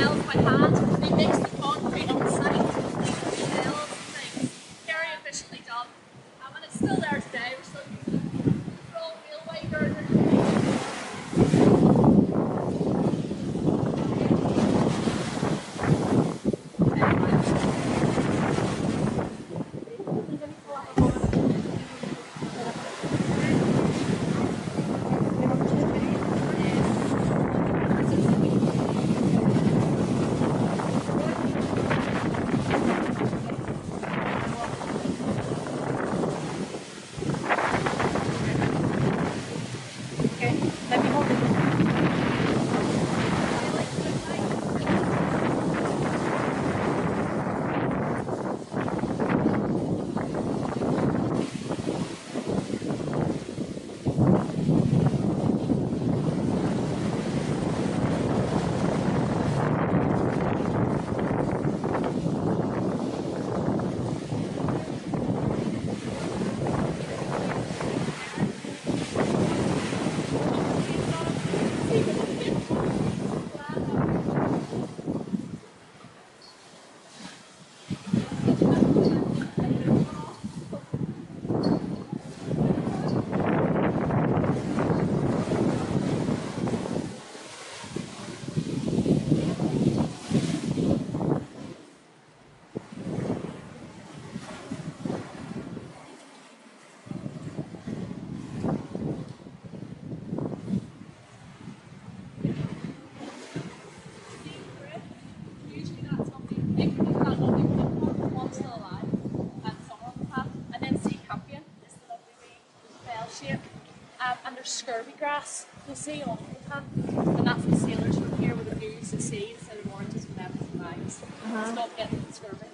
gels by hand. They mix the concrete on site, gels and things. Very efficiently done. And it's still there today. We're still using it for all railway girders. And there's scurvy grass, you'll see on the path, and that's what sailors from here would have used to see instead of oranges with them as bags. Stop getting the scurvy.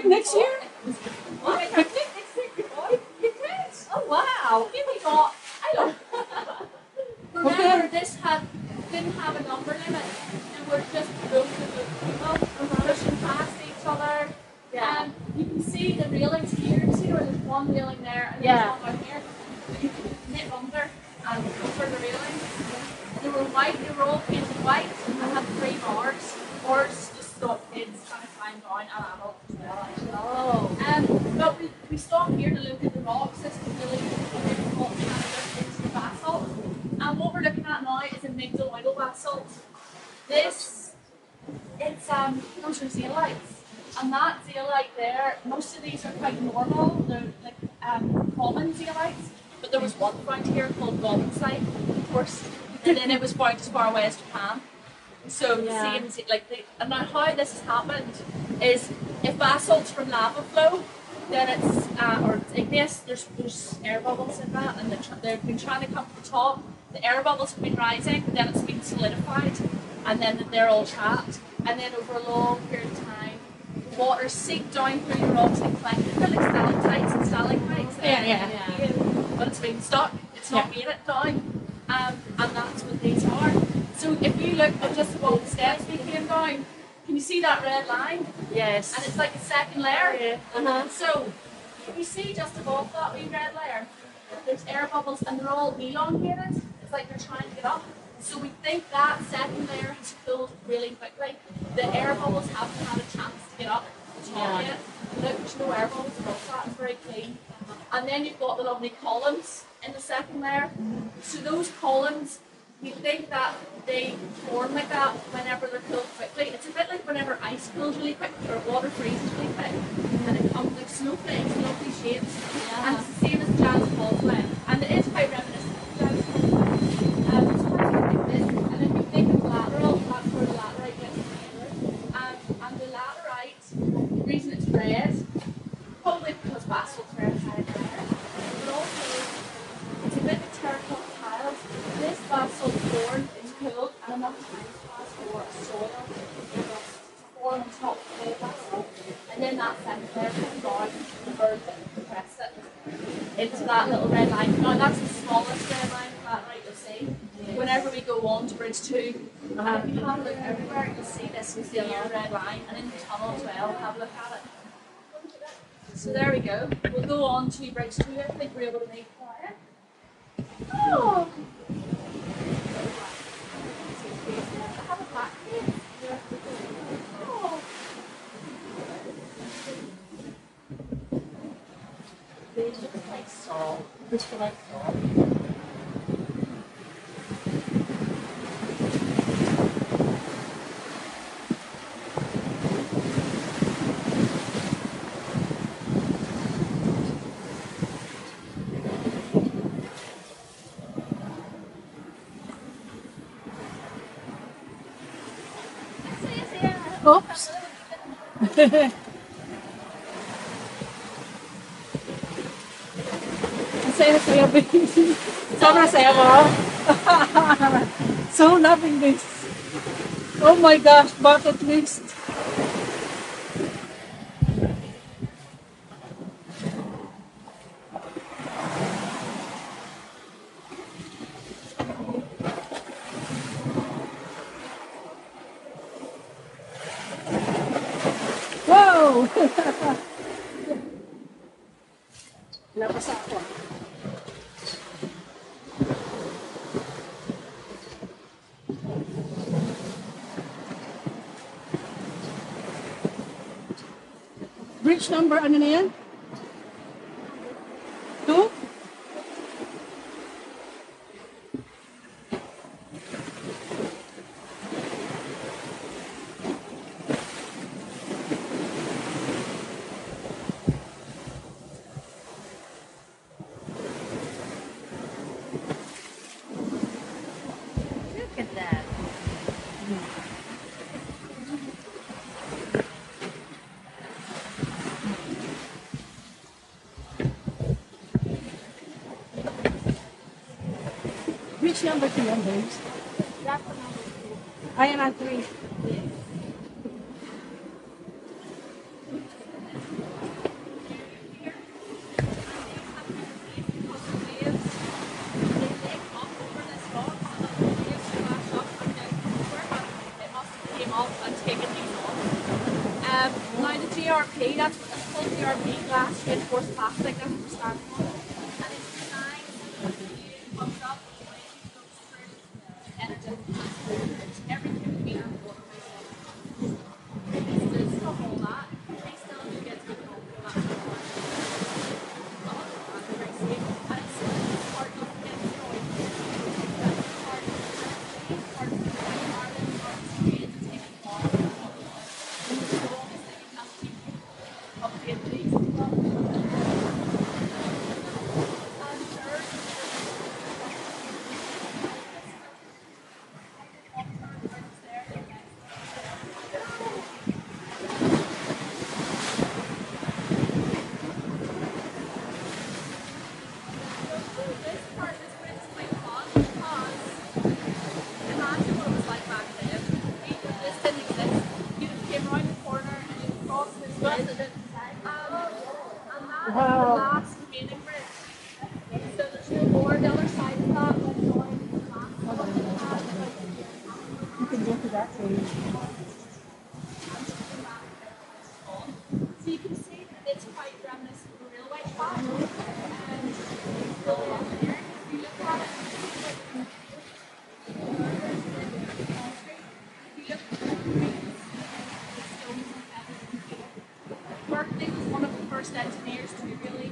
Next year? What? Picnic? Oh wow! Give me that. I don't. Remember, this didn't have a number limit, and we're just rows of people pushing past each other. Yeah. And you can see the railings here. You see where there's one railing there, and there's one down here. You can nip under and over the railings. They were white. They were all painted white, and had 3 bars. Bars just stop kids trying to climb down, and adults as well. Actually. Oh. But we stopped here to look at the rocks. This is really difficult to kind of look into the basalt. And what we're looking at now is a migdaloidal basalt. It's those are zeolites. And that zeolite there, most of these are quite normal. They're like common zeolites. But there was one found here called Gobbins, of course. And then it was found as far away as Japan. So and now how this has happened is if basalt's from lava flow, then it's or it's igneous. There's air bubbles in that, and they've been trying to come to the top. The air bubbles have been rising, then it's been solidified, and then they're all trapped. And then over a long period of time, water seeped down through the rocks and collected. They're like stalactites and stalagmites. Yeah. But it's been stuck. It's not made it down, and that's what these are. So if you look at just above the steps we came down, can you see that red line? Yes. And it's like a second layer. Yeah. So you see just above that wee red layer, there's air bubbles and they're all elongated. It's like they're trying to get up. So we think that second layer has cooled really quickly. The air bubbles haven't had a chance to get up the top yet. Look, there's no air bubbles above that. It's very clean. And then you've got the lovely columns in the second layer. So those columns, we think that they form like that whenever they're cooled quickly. It's a bit like whenever ice cools really quick or water freezes really quick, and it comes like snowflakes, lovely shapes. Yeah. And it's the same as Jan's causeway, and it is quite reminiscent of Jan's causeway. It's quite like this, and if you think of lateral, that's where the laterite gets together. And the on top of the vessel, and then that second layer comes down over to press it into that little red line. Now that's the smallest red line flat right you'll see. Whenever we go on to bridge 2, if you have a look everywhere, you'll see this was the red line, and in the tunnel as well, have a look at it. So there we go. We'll go on to bridge 2. I think we're able to make quiet. Oh! Have a back here. Oh! They look like salt. This one I saw. Oops. Saya begini. Sobrang saya mo. So loving this. Oh my gosh, bucket list. Wow! Napasa ako. Bridge number ano na yan? 2? Look at that. Bridge number 2 yan, babes. That's the number 2. Ayan ang 3. Now the GRP, that's called GRP, glass reinforced plastic, that's what we're starting on. And it's designed to pump up the way it goes through energy. Everything would be important. This is to hold that. They still do get to be home for that. Very safe. And it's part of the destroyed. That's part of the part of the Ireland, part of the to take it apart. Wow. So there's no more the other side of that. You can go to that page. So you can see that it's quite reminiscent of a railway track. And along there, if you look at it, if you look at the stones and feathers, Berkeley was one of the first engineers to really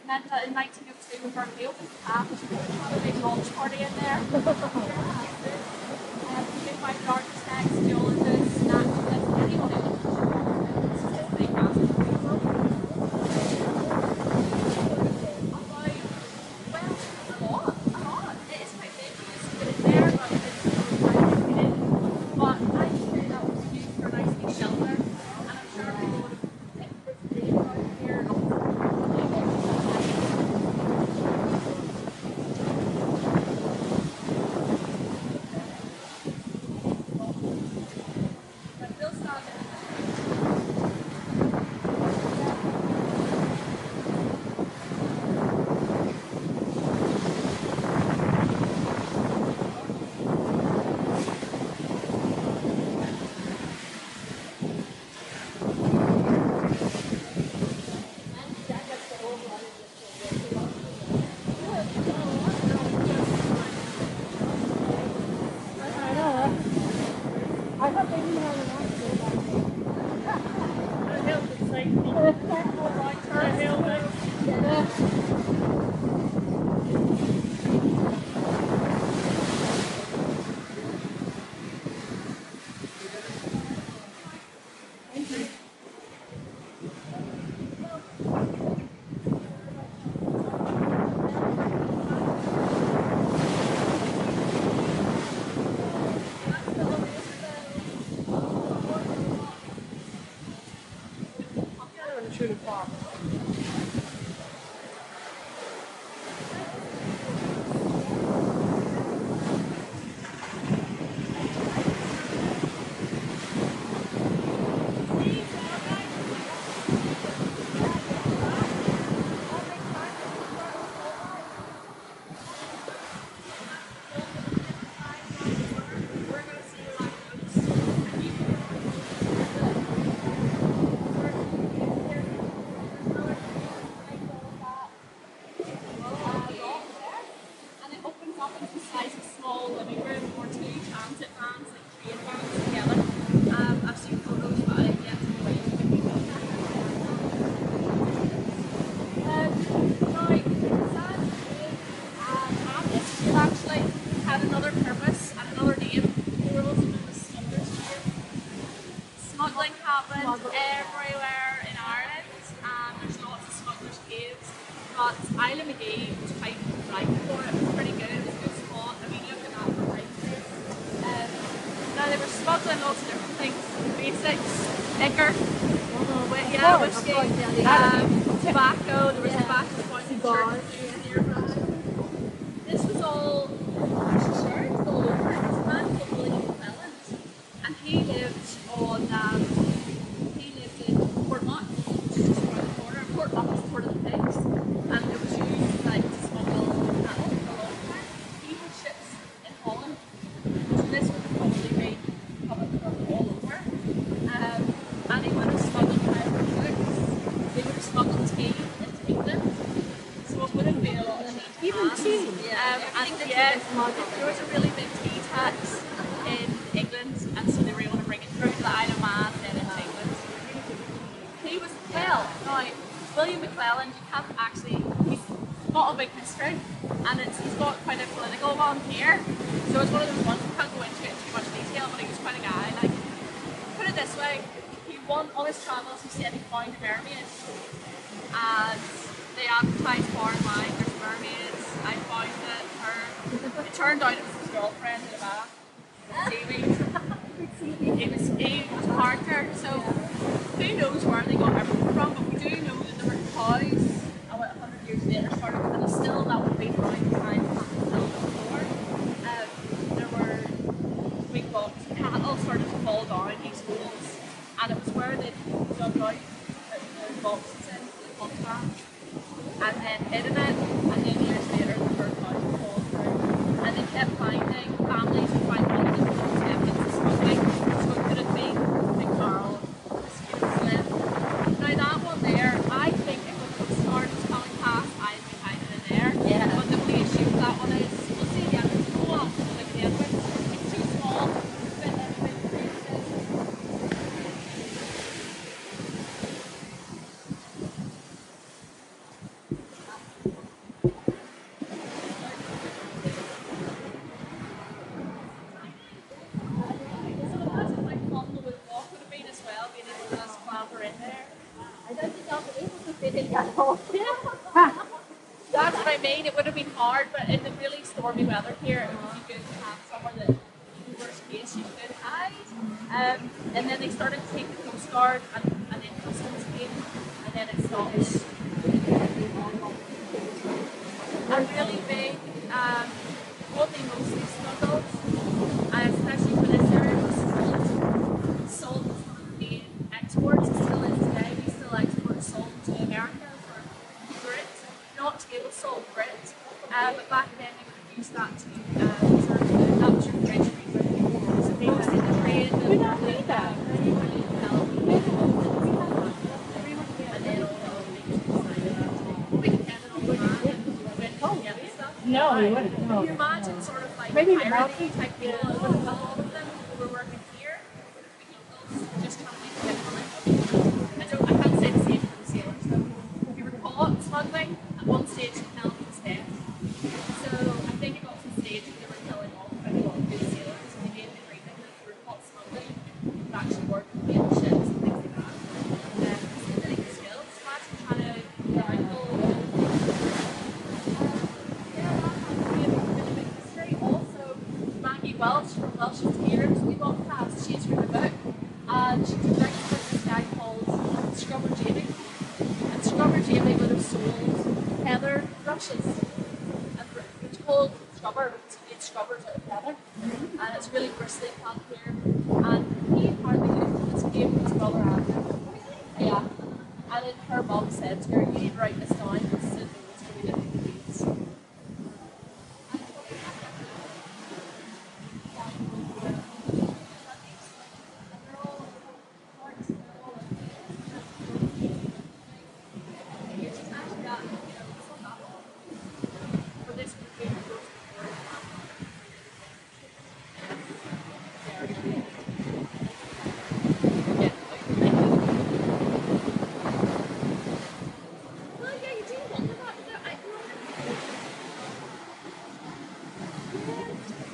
meant that in 1902 when Berkeley opened the tap, we had a big launch party in there. With my architects, geologists, naturalists, anyone who loves it's just a big massive people. Well, a lot. It is quite big. You just put it there, but it's quite big. But I just knew that was used for a nice big shelter, and I'm sure people would have picked for today around here. And but still standing. I thought they didn't have an Through the park. And it opens up into the size of a small living room or two transit vans, like train vans together. I've seen photos, but I didn't get to the way. Now, sad and this year actually had another purpose and another name. The world's famous smugglers here. Smuggling happens everywhere in Ireland, and there's lots of smugglers' caves. But Isla McGee was quite right for it. It was pretty good. It was a good spot. I mean, look at that for right there. Now they were smuggling lots of different things. Basics, liquor, whiskey, tobacco. There was tobacco points in churches nearby. This was all actually shared all over. There was a man called William McClelland, and he lived in Portmont, which is just around the corner. Portmont was Port of the Pigs, and it was used like to smuggle cattle for a long time. He had ships in Holland, so this would probably be coming from all over. And he would have smuggled private goods. They would have smuggled tea into England, so it wouldn't be a lot of tea. Even tea? And yeah, there was a really big tea tax in England, and so they were able to bring it through to the Isle of Man and then into England. He was, well, now, William McClelland, you can't actually, he's got a big history, and he's got quite a political one here, so it's one of those ones, we can't go into it in too much detail, but he was quite a guy, like, put it this way, he won on his travels, he said he found a mermaid, and they advertised far and wide, there's mermaids, I found that it turned out it was his girlfriend in a bath, seaweed. He was a character, so who knows where they got everything from, but we do know that there were cows, and 100 years later started, and still that would be around the time it happened before. There were big bogs, cattle started to fall down these holes, and it was where they dug out the boxes in, the contracts, and then hidden it, and then years later the first cows would fall through, and they kept finding, families would find all of those evidence of smuggling, so it could have been Big Carl, the Slim. Now that one there, I think if a Coast Guard was coming past, I'd be hiding in there. Yeah. But the only issue with that one is, we'll see the entrance go off, like the entrance, it's too small, fit in a big spaces. I don't think I'll be able to fit in that hole. That's what I mean. It would have been hard, but in the really stormy weather here, it would be good to have somewhere that, in worst case, you could hide. And then they started to take the Coast Guard and then Customs came, and then it stopped. A really big, what they mostly smuggled, especially for this area, was salt. Salt was one of the main exports. It still is today. We still export salt to America for grit, not table salt, grit. But back then they would have used that to preserve the, that was your French reason. So most of the trade, We don't need that. No, we wouldn't. Can you imagine sort of like Maybe the piracy mountain. type people? A lot of them who were working here, just trying to make a bit of money. I can't say the same for the sailors though. If you were caught smuggling, at one stage the penalty was death. So I think it got to the stage where they were killing off quite a lot of good sailors, and they made an agreement that if you were caught smuggling, you could actually work on the ships and things like that. It's really good skills. Imagine trying to wrangle. Also, Maggie Welsh from Welsh's Ears, we walked past, she's written a book, and she's written this guy called Scrubber Jamie. And Scrubber Jamie would have sold heather brushes. And it's called Scrubber because he made scrubbers out of heather. And it's really bristly plant here. And he apparently lived in this cave with his brother Andrew. Yeah. And then her mum said to her, you need to write this down because it's really living in the weeds.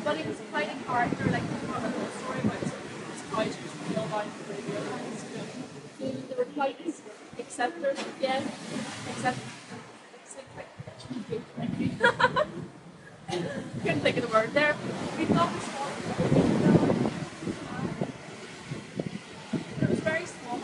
But he was quite a character, like the part of the story about his cows who fell down the radio lines. They were quite acceptors, yeah. Couldn't think of the word there. We thought it was very small.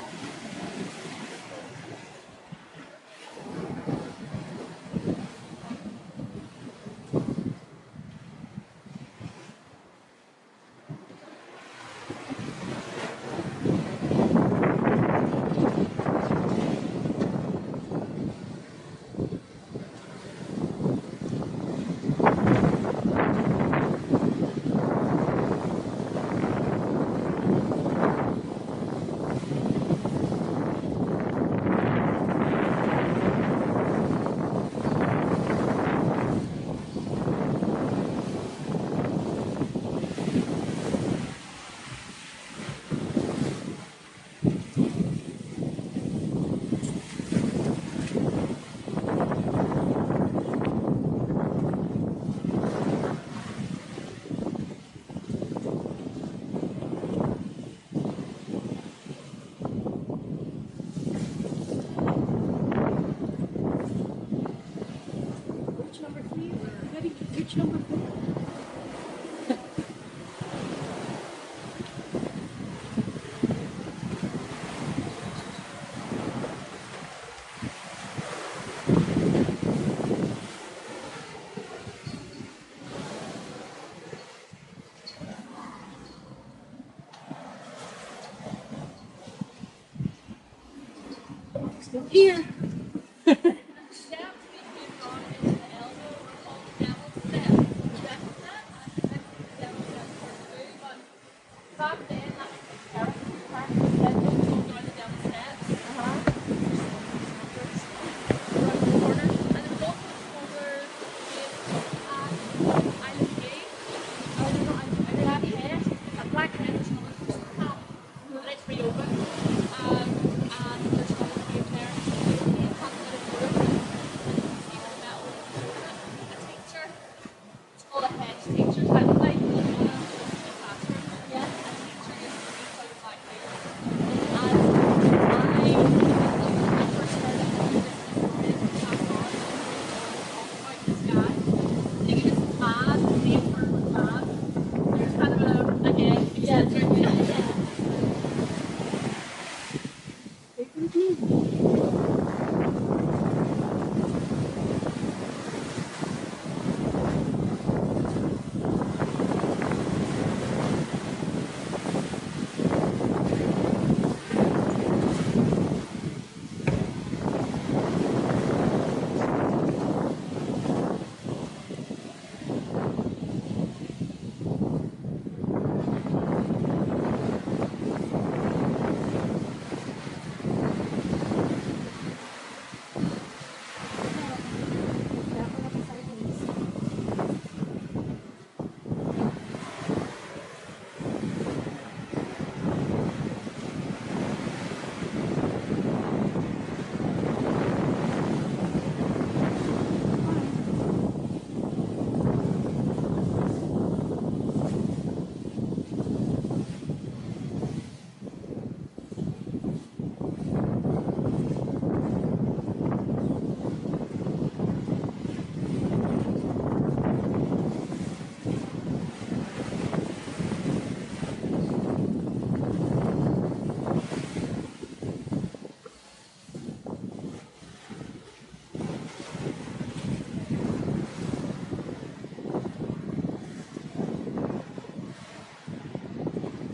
Still here.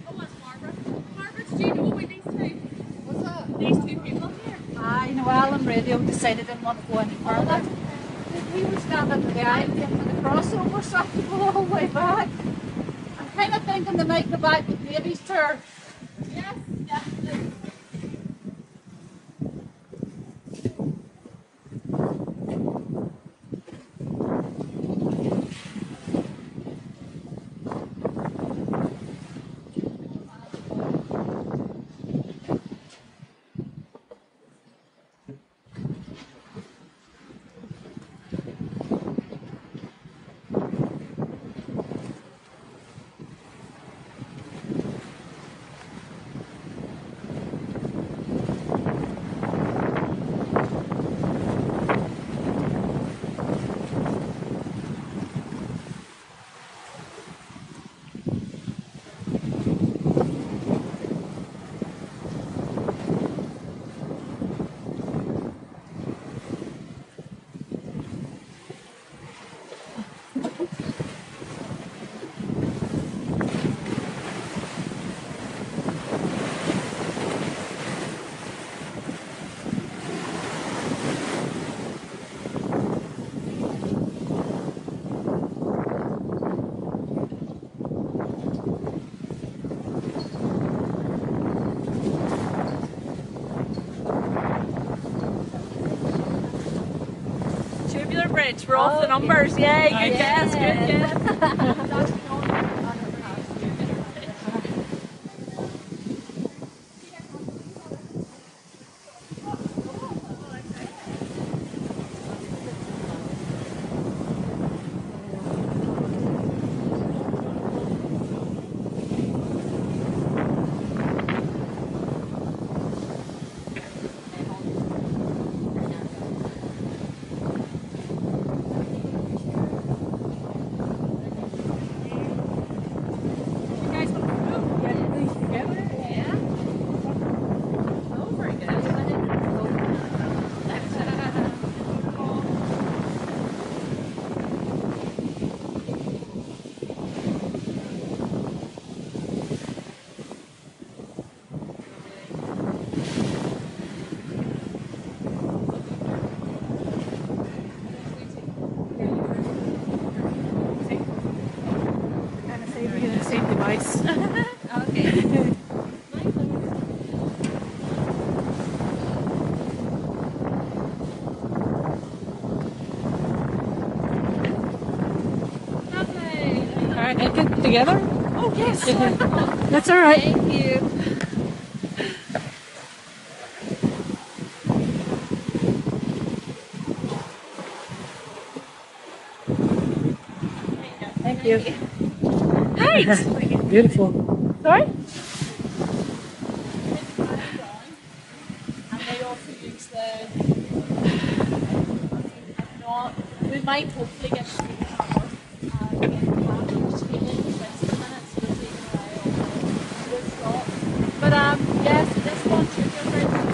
Oh, that's Margaret. Margaret, do you know about these two? What's that? These two people here? I know Alan Radio decided didn't want to go any further. We were standing at the island getting to the crossover, so I have to go all the way back. I'm kind of thinking they might go back with baby's tour. Yes, definitely. Tubular bridge, we're off the numbers. Yeah, good guess, good guess. You guys want to go? Get these together? Yeah. Oh, very good. Same device. Okay. Lovely. Alright, get it together? Oh, yes. That's alright. Thank you. Thank you. Right. Beautiful. Sorry? And they also use the. Not, we might hopefully get to see the tower and get the camera just feeling for 60 minutes, so we're taking away all the wood stock. But yes, this one, Tubular Bridge.